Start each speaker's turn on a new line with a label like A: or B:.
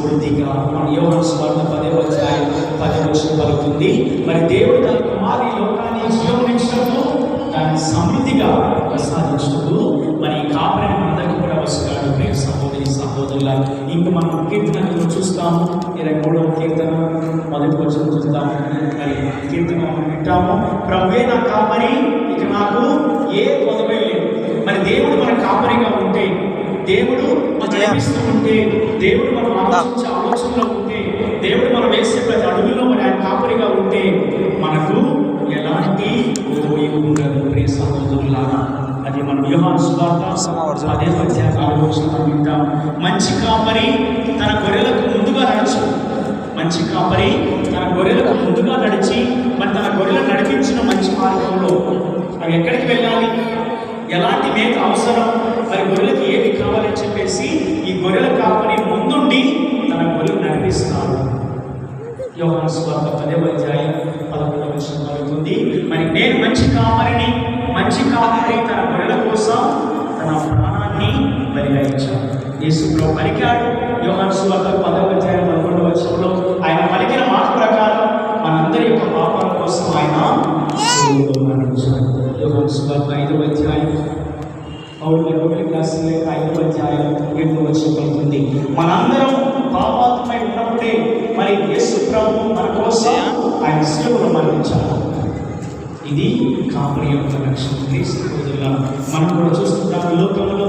A: సమృద్ధిగా. మన యోహాను సువార్త 10వ అధ్యాయం 10వ వచనం పలుకుతుంది, మరి దేవుడు తన కుమారుని ఈ లోకాన్ని జీవనించడంలో దాన్ని సమృద్ధిగా ప్రసాదించుటకు మరి కాపరిని అందరికీ కూడా వస్తున్నాడు. ప్రియ సహోదరి సహోదరుల, ఇంకా మనం కీర్తనలు చూస్తాము. 23వ కీర్తన 1వ వచనం చూస్తాము. మరి కీర్తన వింటాము, ప్రభువే నా కాపరి, ఇక నాకు ఏ కొదవే లేదు. మరి దేవుడు మన కాపరిగా ఉంటే, దేవుడు మనం నడిపిస్తూ ఉంటే, దేవుడు మనం ఆలోచించే ఆలోచనలో ఉంటే, దేవుడు మనం వేసే ప్రతి అడుగులో మరి ఆయన కాపరిగా ఉంటే మనకు ఎలాంటి లోయ ఉండదు. ప్రియ సహోదరులారా, అది మనం యోహాను సువార్త 10వ అధ్యాయం 4వ వచనం వింటాం. మంచి కాపరి తన గొర్రెలకు ముందుగా నడుచు. మంచి కాపరి తన గొర్రెలకు ముందుగా నడిచి మరి తన గొర్రెలను నడిపించిన మంచి మార్గంలో అవి ఎక్కడికి వెళ్ళాలి, ఎలాంటి మేత అవసరం, మరి గొర్రెలకు ఏమి కావాలని చెప్పేసి ఈ గొర్రెల కాపరి ముందుండి తన గొర్రెలు నడిపిస్తాడు. యోహాను సువార్త 10వ అధ్యాయం 11వ వచనం పలుకుతుంది, మరి నేను మంచి కాపరిని, మంచి కాపరి తన గొర్రెల కోసం తన ప్రాణాన్ని బలిగా ఇచ్చాడు. యేసు ప్రభు పలికాడు. యోహాను సువార్త 10వ అధ్యాయం 11వ వచనంలో ఆయన పలికిన మాట ప్రకారం మనందరి యొక్క పాపాల కోసం ఆయన మరణించాడు. యోహాను సువార్త 5వ అధ్యాయం పౌలు రోమిలికి రాసిన 5వ అధ్యాయం 7వ వచనం పలుకుతుంది, మనందరం పాపాత్మై ఉన్నప్పుడే మరి యేసు ప్రభు మన కోసం ఆయన శిలువలో మరణించాడు. ఇది కాపరి యొక్క లక్ష్యం. మనం కూడా చూస్తుంటాం లోకంలో